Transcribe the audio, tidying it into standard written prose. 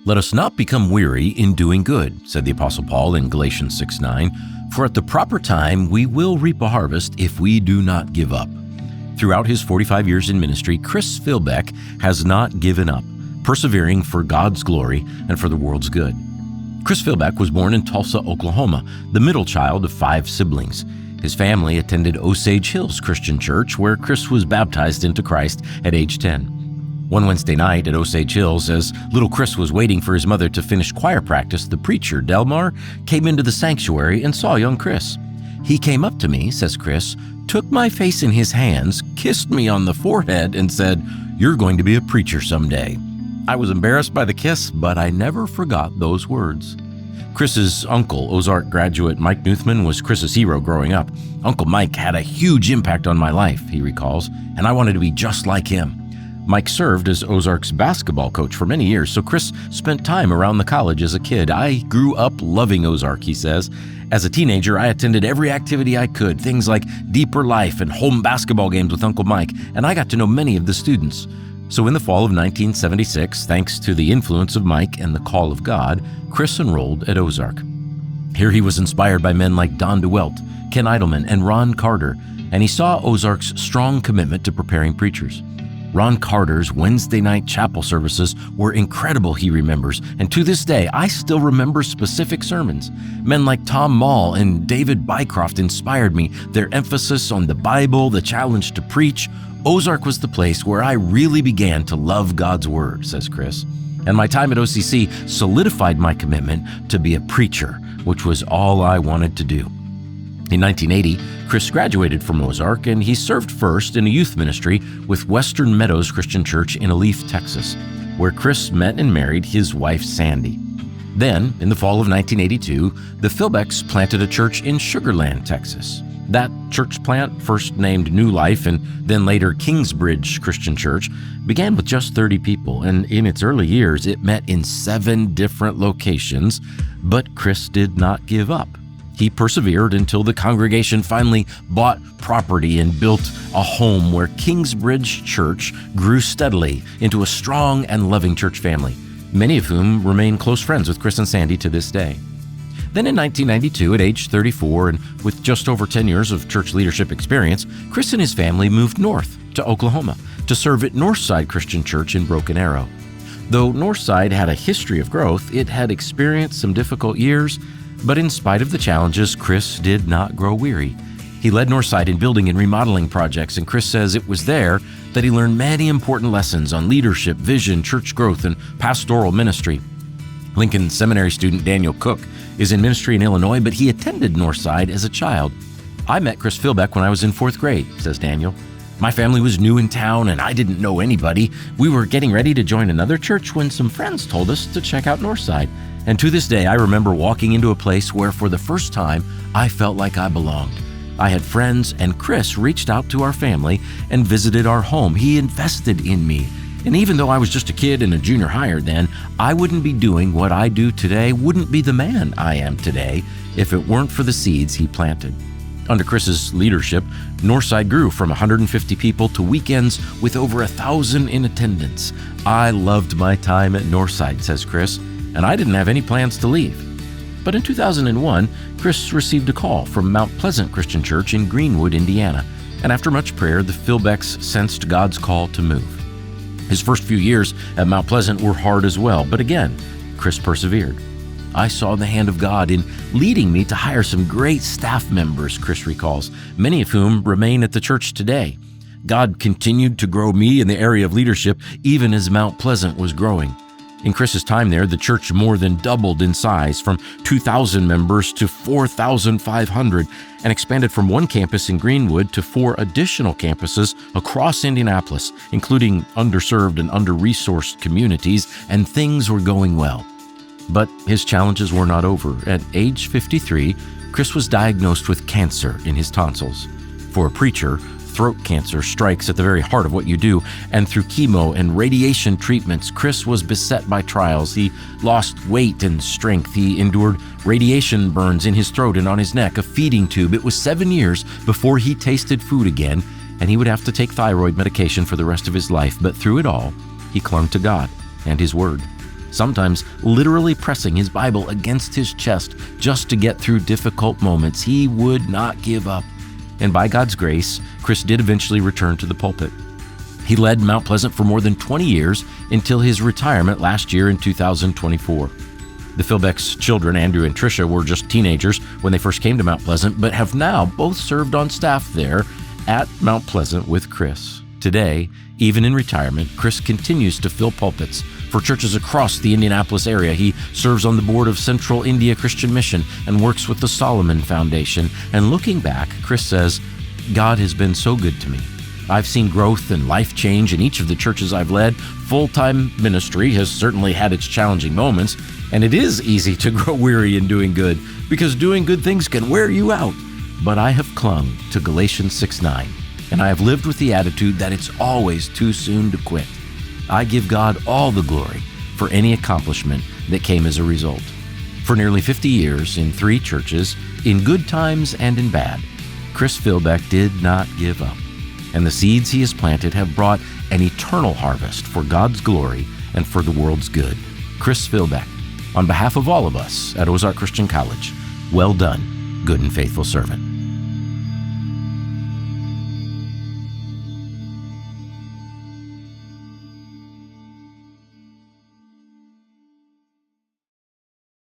"Let us not become weary in doing good," said the Apostle Paul in Galatians 6:9, "for at the proper time we will reap a harvest if we do not give up." Throughout his 45 years in ministry, Chris Philbeck has not given up, persevering for God's glory and for the world's good. Chris Philbeck was born in Tulsa, Oklahoma, the middle child of 5 siblings. His family attended Osage Hills Christian Church, where Chris was baptized into Christ at age 10. One Wednesday night at Osage Hills, as little Chris was waiting for his mother to finish choir practice, the preacher, Delmar, came into the sanctuary and saw young Chris. "He came up to me," says Chris, "took my face in his hands, kissed me on the forehead, and said, 'You're going to be a preacher someday.' I was embarrassed by the kiss, but I never forgot those words." Chris's uncle, Ozark graduate Mike Nuthman, was Chris's hero growing up. "Uncle Mike had a huge impact on my life," he recalls, "and I wanted to be just like him." Mike served as Ozark's basketball coach for many years, so Chris spent time around the college as a kid. "I grew up loving Ozark," he says. "As a teenager, I attended every activity I could, things like Deeper Life and home basketball games with Uncle Mike, and I got to know many of the students." So in the fall of 1976, thanks to the influence of Mike and the call of God, Chris enrolled at Ozark. Here he was inspired by men like Don DeWelt, Ken Idleman, and Ron Carter, and he saw Ozark's strong commitment to preparing preachers. Ron Carter's Wednesday night chapel services were incredible, he remembers, and to this day, I still remember specific sermons. Men like Tom Mall and David Bycroft inspired me, their emphasis on the Bible, the challenge to preach. Ozark was the place where I really began to love God's Word, says Chris. And my time at OCC solidified my commitment to be a preacher, which was all I wanted to do. In 1980, Chris graduated from Ozark, and he served first in a youth ministry with Western Meadows Christian Church in Alief, Texas, where Chris met and married his wife, Sandy. Then, in the fall of 1982, the Philbecks planted a church in Sugar Land, Texas. That church plant, first named New Life and then later Kingsbridge Christian Church, began with just 30 people, and in its early years, it met in 7 different locations, but Chris did not give up. He persevered until the congregation finally bought property and built a home where Kingsbridge Church grew steadily into a strong and loving church family, many of whom remain close friends with Chris and Sandy to this day. Then in 1992, at age 34 and with just over 10 years of church leadership experience, Chris and his family moved north to Oklahoma to serve at Northside Christian Church in Broken Arrow. Though Northside had a history of growth, it had experienced some difficult years, but in spite of the challenges, Chris did not grow weary. He led Northside in building and remodeling projects, and Chris says it was there that he learned many important lessons on leadership, vision, church growth, and pastoral ministry. Lincoln Seminary student Daniel Cook is in ministry in Illinois, but he attended Northside as a child. "I met Chris Philbeck when I was in 4th grade, says Daniel. "My family was new in town and I didn't know anybody. We were getting ready to join another church when some friends told us to check out Northside. And to this day, I remember walking into a place where for the first time, I felt like I belonged. I had friends, and Chris reached out to our family and visited our home. He invested in me. And even though I was just a kid and a junior higher then, I wouldn't be doing what I do today, wouldn't be the man I am today, if it weren't for the seeds he planted." Under Chris's leadership, Northside grew from 150 people to weekends with over 1,000 in attendance. "I loved my time at Northside," says Chris, "and I didn't have any plans to leave." But in 2001, Chris received a call from Mount Pleasant Christian Church in Greenwood, Indiana, and after much prayer, the Philbecks sensed God's call to move. His first few years at Mount Pleasant were hard as well, but again, Chris persevered. "I saw the hand of God in leading me to hire some great staff members," Chris recalls, many of whom remain at the church today. "God continued to grow me in the area of leadership even as Mount Pleasant was growing." In Chris's time there, the church more than doubled in size from 2,000 members to 4,500 and expanded from one campus in Greenwood to 4 additional campuses across Indianapolis, including underserved and under-resourced communities, and things were going well. But his challenges were not over. At age 53, Chris was diagnosed with cancer in his tonsils. For a preacher, throat cancer strikes at the very heart of what you do, and through chemo and radiation treatments, Chris was beset by trials. He lost weight and strength. He endured radiation burns in his throat and on his neck, a feeding tube. It was 7 years before he tasted food again, and he would have to take thyroid medication for the rest of his life. But through it all, he clung to God and His Word. sometimes literally pressing his Bible against his chest just to get through difficult moments. He would not give up. And by God's grace, Chris did eventually return to the pulpit. He led Mount Pleasant for more than 20 years until his retirement last year in 2024. The Philbeck's children, Andrew and Tricia, were just teenagers when they first came to Mount Pleasant, but have now both served on staff there at Mount Pleasant with Chris. Today, even in retirement, Chris continues to fill pulpits for churches across the Indianapolis area. He serves on the board of Central India Christian Mission and works with the Solomon Foundation. And looking back, Chris says, "God has been so good to me. I've seen growth and life change in each of the churches I've led. Full-time ministry has certainly had its challenging moments, and it is easy to grow weary in doing good because doing good things can wear you out. But I have clung to Galatians 6:9, and I have lived with the attitude that it's always too soon to quit. I give God all the glory for any accomplishment that came as a result." For nearly 50 years in 3 churches, in good times and in bad, Chris Philbeck did not give up. And the seeds he has planted have brought an eternal harvest for God's glory and for the world's good. Chris Philbeck, on behalf of all of us at Ozark Christian College, well done, good and faithful servant.